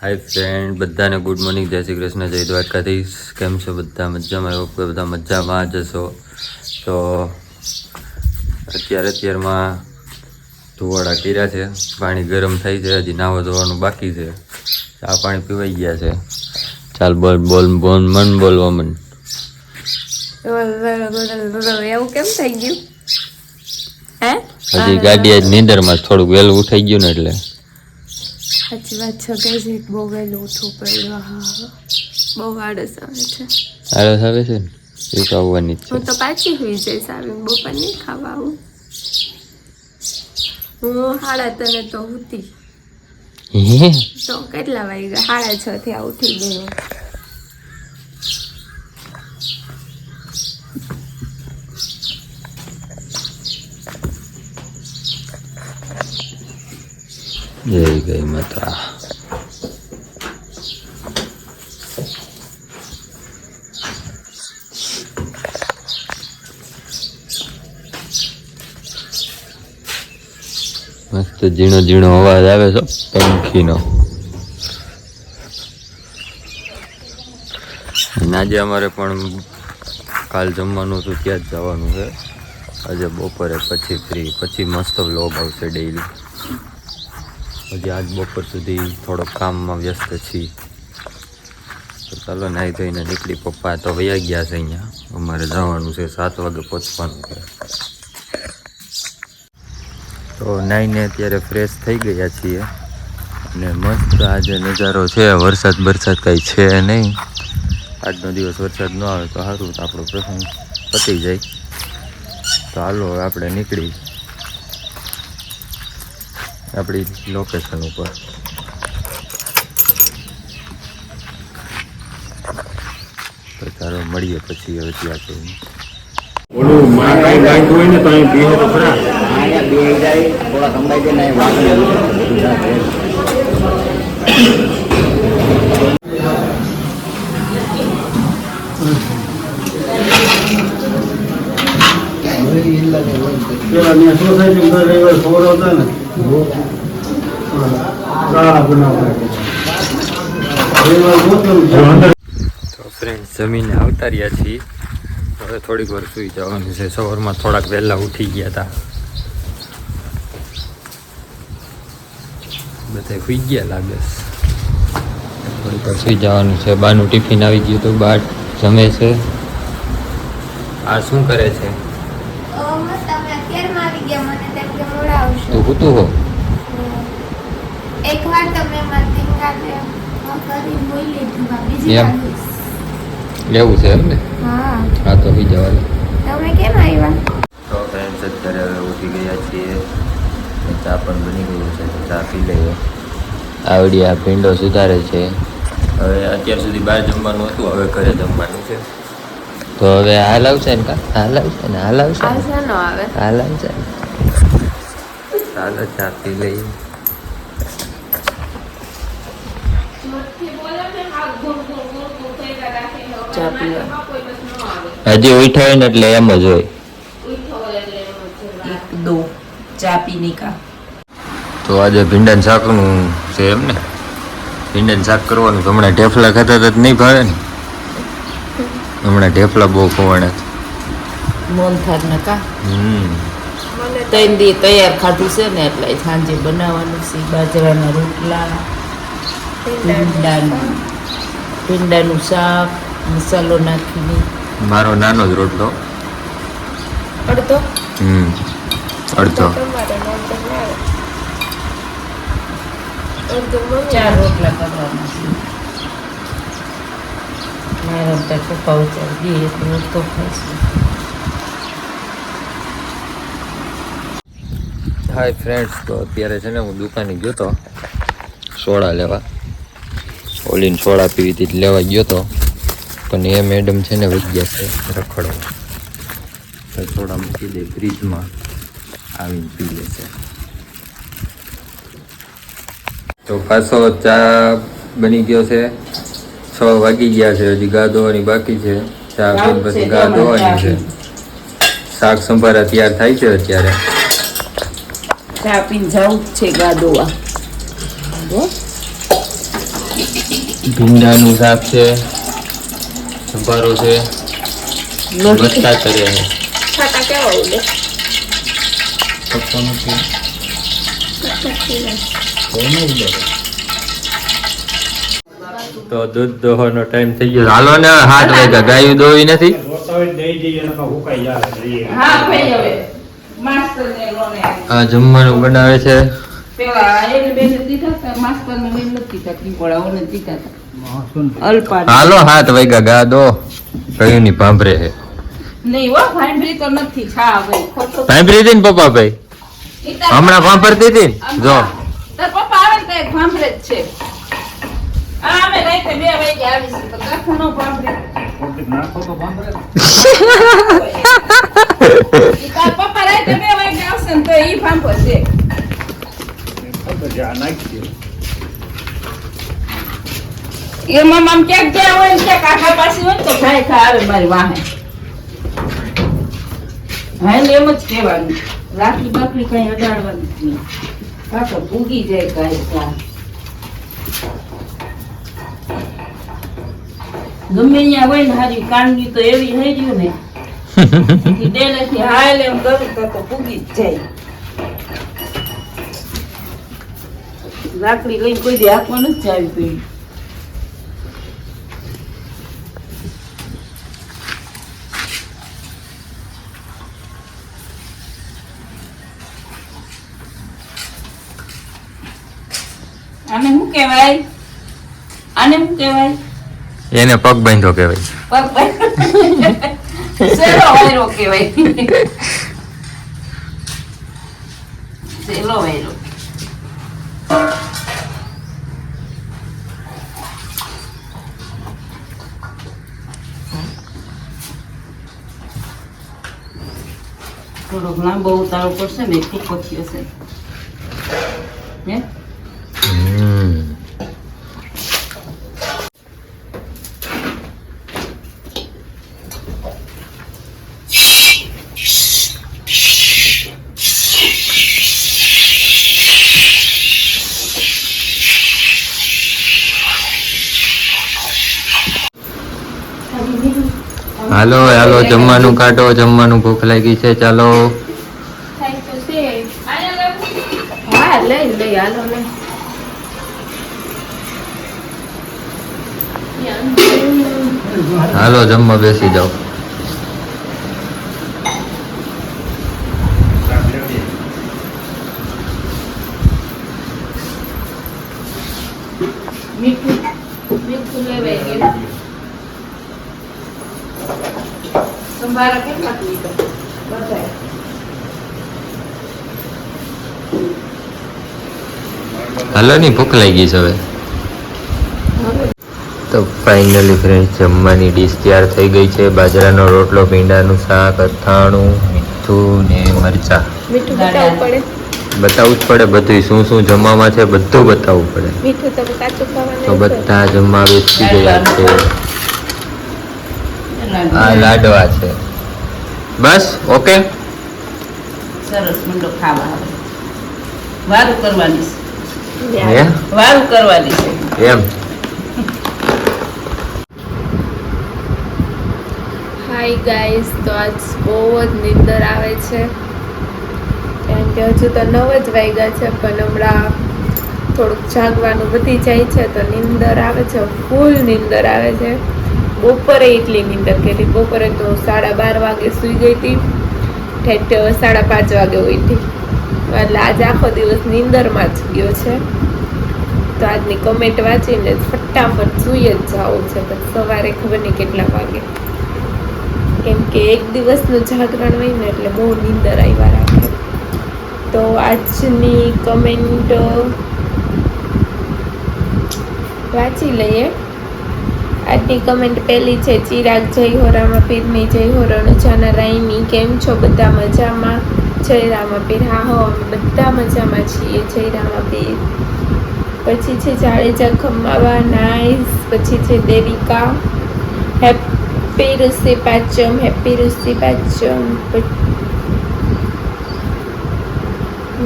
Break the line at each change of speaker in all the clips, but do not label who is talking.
હાય friend, બધાને good morning, જય શ્રી કૃષ્ણ, જય દ્વારકાધીશ. કેમ છો બધા? મજામાં? એવું કે બધા મજામાં જ હશો. તો અત્યારમાં ધોવાડા કર્યા છે, પાણી ગરમ થઈ છે, હજી નાવા ધોવાનું બાકી છે. ચા પાણી પીવાઈ ગયા છે. ચાલ બોલ બોલ બોલ મન બોલવા મન.
એવું કેમ થઈ ગયું?
હજી ગાડી આજ નીંદરમાં થોડુંક વહેલું ઉઠાઈ ગયું ને એટલે.
સાચી વાત છે, કઈ બહુ વહેલું ઉઠવું પડ્યું. બહુ આળસ આવે છે.
આળસ આવે છે ને એ તો આવવાની જ છે.
હું તો પાછી હોઈ જઈશ, આવીને બપોર નહીં ખાવા આવું. હું 3:30 તો ઉઠી. તો કેટલા વાગ્યા? 6:30 થી ઉઠી ગઈ.
જય ગઈ માતા. મસ્ત ઝીણો ઝીણો અવાજ આવે છે પંખીનો. આજે અમારે પણ કાલ જમવાનું હતું ત્યાં જ જવાનું છે. આજે બપોરે પછી ફ્રી, પછી મસ્ત વ્લોગ આવશે ડેઈલી. હજી આજ બપોર સુધી થોડોક કામમાં વ્યસ્ત છીએ. તો ચાલો નાહી ધોઈને નીકળી. પપ્પા તો વયા ગયા છે. અહીંયા અમારે જવાનું છે, 7 વાગે પહોંચવાનું છે. તો નાહીને અત્યારે ફ્રેશ થઈ ગયા છીએ અને મસ્ત આજે નજારો છે. વરસાદ કાંઈ છે નહીં. આજનો દિવસ વરસાદ ન આવે તો સારું, તો આપણો પ્રસંગ પતી જાય. તો હાલો આપણે નીકળી આપણી લોકેશન ઉપર. તો ચાલો મળીએ પછી હવે ત્યાં જઈને.
ઓલું માય ગાય હોય ને તો અહીં બીહે તો ખરા. અહીંયા બીહે જાય થોડા સંભાઈ જાય ને વાગને પેલા ને સોસાયટી માં રવિવાર ખબર હતા ને
તો ફ્રેન્ડ જમીને આવતા રહ્યા છીએ. હવે થોડીક વાર સુઈ જવાનું છે. સવારમાં થોડાક વહેલા ઉઠી ગયા હતા, બધા સુઈ ગયા લાગે. થોડીક વાર સુઈ જવાનું છે. બાનું ટિફિન આવી ગયું તો બા જમે છે. આ શું કરે છે? તું કૂતું હો?
એકવાર તમે
એમ લેવું છે એમ ને? હા તો બી જવાનું.
તમે કેમ આવ્યા?
તો ફ્રેન્ડ્સ અત્યારે હવે ઉઠી ગયા છીએ. ચા પણ બની ગયું છે, ચા પી લઈએ. આવડી આ ભીંડો સુધારે છે. હવે અત્યાર સુધી બહાર જમવાનું હતું, હવે ઘરે જમવાનું છે. તો હવે હાલ આવશે ને? હાલ આવશે ને? હાલ આવશે ને? હાલ આવશે ને? ચાલો ચા પી લઈએ. હજી ઉઠ્યો હોય ને એટલે એમ જ હોય.
ચા પીને કા.
તો આજે ભીંડાનું શાકનું છે એમ ને? ભીંડાનું શાક કરવાનું. હમણાં ઢેફલા ખાતા તો નહીં ભાવે ને? હમણાં ઢેફલા બહુ ખવાણા
મન થાક ને કા. 3 દી તૈયાર ખાધું છે ને એટલે સાંજે બનાવવાનું છે. બાજરાના રોટલા, ભીંડાનું શાક, મસાલો નાખીને.
મારો નાનો જ રોટલો.
અડધો
અડધો
4 રોટલા કરવાના છે. મારા ત્યાં પપ્પા ઉચાર દે એટલે તો ખાઈશું.
હાય ફ્રેન્ડ્સ, તો અત્યારે છે ને હું દુકાને ગયો તો સોડા લેવા. ઓલીને સોડા પીવી હતી લેવા ગયો તો, પણ એ મેડમ છે ને વહી ગયા છે રખડવા. તો સોડા મૂકી દે ફ્રીજમાં, આવીને પી લેશે. તો પાછો ચા બની ગયો છે. 6 વાગી ગયા છે, હજી ગા ધોવાની બાકી છે. ચા પીને પછી ગા ધોવાની છે. શાક સંભારા તૈયાર થાય છે અત્યારે.
ચા પીને જવું જ છે ગા ધોવા.
ભીંડાનું શાક છે, સંભારો છે, બસ્તા કરે છે.
છાટા કેવા ઉડે
પપ્પાનું છે. તો દૂધ દોવાનો ટાઈમ થઈ ગયો. હાલો ને 7 વાગ્યા. ગાયું દોવી નથી.
હા ભાઈ હવે માસ્તરને લોને
આ જમવાનું બનાવે છે.
પેલા એને બેને દીધા હતા માસ્તરને લઈને નથી દીધા પીપળાઓને દીધા હતા અલ્પા
હાલો 7 વાગ્યા. ગા દો કયું ની ભાંભરે છે.
નહીં હો ભાંભરી તો નથી છા ભાઈ ખોટો
ભાંભરી હતી ને પપ્પા ભાઈ હમણાં ભાંભરતી હતી ને જો
તાર પપ્પા આવે ને તો ભાંભરે જ છે. આ અમે રાતે 2 વાગે આવીશું તો કાખો નો ભાંભરે તાર પપ્પા રાતે 2 વાગે આવશે ને તો ઈ ભાંભરશે. એમાં આમ ક્યાંક ગયા હોય ને ક્યાંક આખા પાછી હોય ને તો ખાય ખા આવે મારી વાહે. હા એમ જ કહેવાનું રાખડી બાકડી કઈ અડાડવાની જ નહીં. પાછો ભૂગી જાય કાંઈ ચા ગમે અહીંયા હોય ને હારી કાંડની તો એવી થઈ ગયું ને ડેલેથી હાલ એમ કરું તો ભૂગી જ જાય. રાખડી લઈને કોઈ દી હાથમાં નથી જાવી પડી. આને શું કહેવાય? આને શું કહેવાય?
એને પગ બાંધો કહેવાય.
પગ સેલો વાયરો કહેવાય. સેલો વાયરો. થોડોક લાંબો ઉતારવો પડશે ને ટૂંકો થયો છે હે
હાલો હાલો જમવાનું કાઢો. જમવાનું ભૂખ લાગી છે. ચાલો
થાય તો છે હા લઈ હાલો ને
હાલો જમવા બેસી જાઓ.
મીઠું લેવાય ગયું. સંભારા કેટલા લીધા બધા
હાલો ની ભૂખ લાગી છે હવે. તો ફાઇનલી ફ્રેન્ડ જમવાની ડીશ તૈયાર થઈ ગઈ છે. બાજરાનો રોટલો, ભીંડાનું શાક, અથાણું, મીઠું ને મરચા.
મીઠું બતાવવું પડે.
બતાવવું જ પડે બધું શું શું જમવામાં છે બધું બતાવવું પડે.
મીઠું તો કાચું
તો
ખાવાનું
બધા જમવા બેસી ગયા છે. આ લાડવા છે. બસ ઓકે.
સરસ મંડો ખાવા આવે. વારું કરવાની છે.
હે
વારું કરવાની છે
એમ.
હાય ગાઈસ તો આજ બહુ જ નીંદર આવે છે કારણ કે હજુ તો 9 જ વાગ્યા છે પણ હમણાં થોડુંક જાગવાનું વધી જાય છે તો નીંદર આવે છે. ફૂલ નીંદર આવે છે. બપોરે એટલી નીંદર કરી. બપોરે તો 12:30 વાગે સૂઈ ગઈ હતી. ઠેઠ 5:30 વાગે ઉઠી એટલે આજે આખો દિવસ નીંદરમાં જ ગયો છે. તો આજની કમેન્ટ વાંચીને ફટાફટ સૂઈ જ જવું છે પણ સવારે ખબર નહીં કેટલા વાગે કેમ કે એક દિવસનું જાગરણ હોય ને એટલે બહુ નીંદર આવ્યા રાખે. તો આજની કમેન્ટ વાંચી લઈએ. આજની કમેન્ટ પહેલી છે ચિરાગ જય હોરામાં પીરની જય હોરાનો જાના રાઈની કેમ છો? બધા મજામાં? જય રામાપીર. હા હો અમે બધા મજામાં છીએ. જય રામાપીર. પછી છે જાડેજા ખમ્માવા નાઈસ. પછી છે દેવિકા હેપી ઋષિ પાંચમ. હેપી ઋષિ પાંચમ.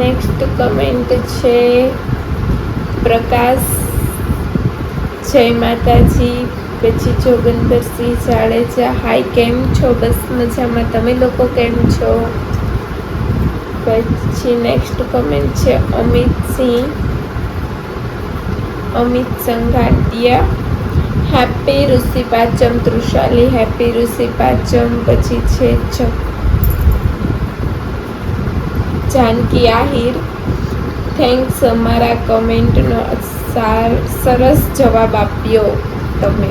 નેક્સ્ટ કમેન્ટ છે પ્રકાશ જય માતાજી. પછી જોગંદરસિંહ જાડેજા, હાય કેમ છો? બસ મજામાં, તમે લોકો કેમ છો? પછી નેક્સ્ટ કમેન્ટ છે અમિત સંઘાટિયા, હેપી ઋષિ પાંચમ. તૃષાલી, હેપી ઋષિ પાંચમ. પછી છે જાનકી આહિર, થેન્ક્સ અમારા કમેન્ટનો સરસ જવાબ આપ્યો તમે.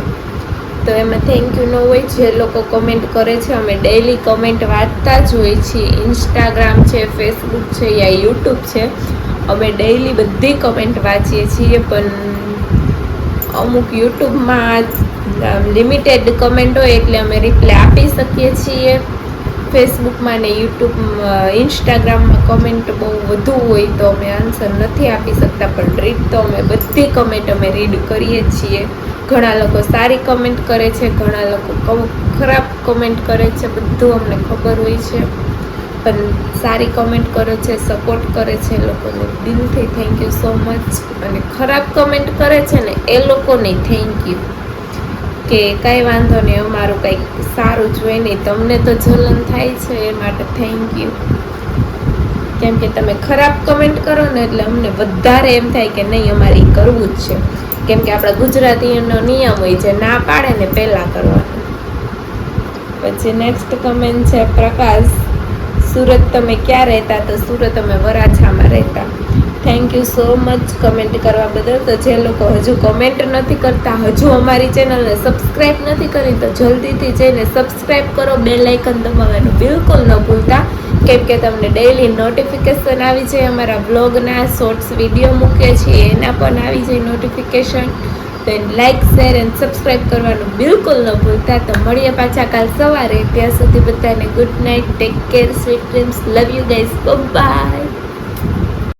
તો એમાં થેન્ક યુ ન હોય, જે લોકો કમેન્ટ કરે છે અમે ડેઈલી કમેન્ટ વાંચતા જ હોય છીએ. ઇન્સ્ટાગ્રામ છે, ફેસબુક છે યા યુટ્યુબ છે, અમે ડેઈલી બધી કમેન્ટ વાંચીએ છીએ. પણ અમુક યુટ્યુબમાં લિમિટેડ કમેન્ટ હોય એટલે અમે રિપ્લાય આપી શકીએ છીએ. ફેસબુકમાં ને યુટ્યુબ ઇન્સ્ટાગ્રામમાં કમેન્ટ બહુ વધુ હોય તો અમે આન્સર નથી આપી શકતા, પણ રીડ તો અમે બધી કમેન્ટ અમે રીડ કરીએ છીએ. ઘણા લોકો સારી કમેન્ટ કરે છે, ઘણા લોકો ખરાબ કમેન્ટ કરે છે, બધું અમને ખબર હોય છે. પણ સારી કમેન્ટ કરે છે, સપોર્ટ કરે છે એ લોકોને દિલથી થેન્ક યુ સો મચ. અને ખરાબ કમેન્ટ કરે છે ને એ લોકોને થેન્ક યુ, કે કાંઈ વાંધો નહીં, અમારું કંઈક સારું જોઈએ નહીં, તમને તો જલન થાય છે એ માટે થેન્ક યુ. કેમ કે તમે ખરાબ કમેન્ટ કરો ને એટલે અમને વધારે એમ થાય કે નહીં અમારે એ કરવું જ છે. કેમ કે આપણા ગુજરાતીઓનો નિયમ હોય છે ના પાડે ને પહેલાં કરવાનું. પછી નેક્સ્ટ કમેન્ટ છે પ્રકાશ, સુરત તમે ક્યાં રહેતા? તો સુરત અમે વરાછામાં રહેતા. Thank you so much comment કરવા બદલ. તો જે લોકો હજુ કમેન્ટ નથી કરતા, હજુ અમારી ચેનલને સબસ્ક્રાઈબ નથી કરી, તો જલ્દીથી જઈને સબસ્ક્રાઈબ કરો, બેલ આઇકન દબાવવાનું બિલકુલ ન ભૂલતા. કેમ કે તમને ડેઈલી નોટિફિકેશન આવી જાય, અમારા બ્લોગના શોર્ટ્સ વિડીયો મૂકીએ છીએ એના પણ આવી જાય નોટિફિકેશન. તો લાઇક, શેર એન્ડ સબસ્ક્રાઈબ કરવાનું બિલકુલ ન ભૂલતા. તો મળીએ પાછા કાલ સવારે. ત્યાં સુધી બધાને good night, take care, sweet dreams, love you guys, by.